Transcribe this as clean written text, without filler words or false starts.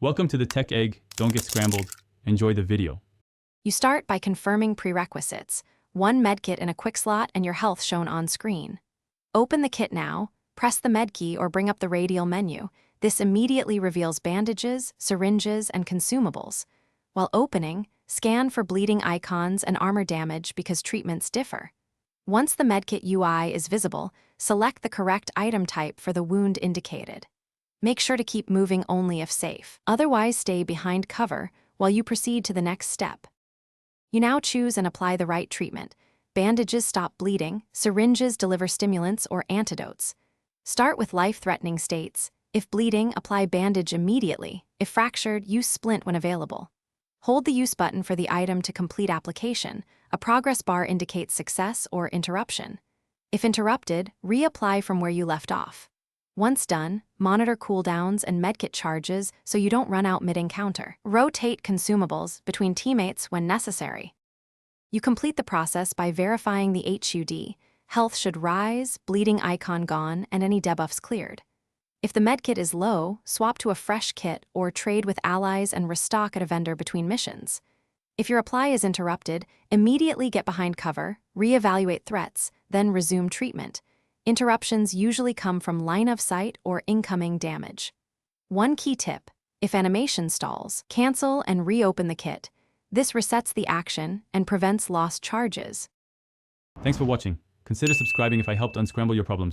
Welcome to the Tech Egg. Don't get scrambled. Enjoy the video. You start by confirming prerequisites. One medkit in a quick slot and your health shown on screen. Open the kit now, press the med key or bring up the radial menu. This immediately reveals bandages, syringes, and consumables. While opening, scan for bleeding icons and armor damage because treatments differ. Once the medkit UI is visible, select the correct item type for the wound indicated. Make sure to keep moving only if safe. Otherwise, stay behind cover while you proceed to the next step. You now choose and apply the right treatment. Bandages stop bleeding, syringes deliver stimulants or antidotes. Start with life-threatening states. If bleeding, apply bandage immediately. If fractured, use splint when available. Hold the Use button for the item to complete application. A progress bar indicates success or interruption. If interrupted, reapply from where you left off. Once done, monitor cooldowns and medkit charges so you don't run out mid-encounter. Rotate consumables between teammates when necessary. You complete the process by verifying the HUD. Health should rise, bleeding icon gone, and any debuffs cleared. If the medkit is low, swap to a fresh kit or trade with allies and restock at a vendor between missions. If your apply is interrupted, immediately get behind cover, reevaluate threats, then resume treatment. Interruptions usually come from line of sight or incoming damage. One key tip: if animation stalls, cancel and reopen the kit. This resets the action and prevents lost charges. Thanks for watching. Consider subscribing if I helped unscramble your problems.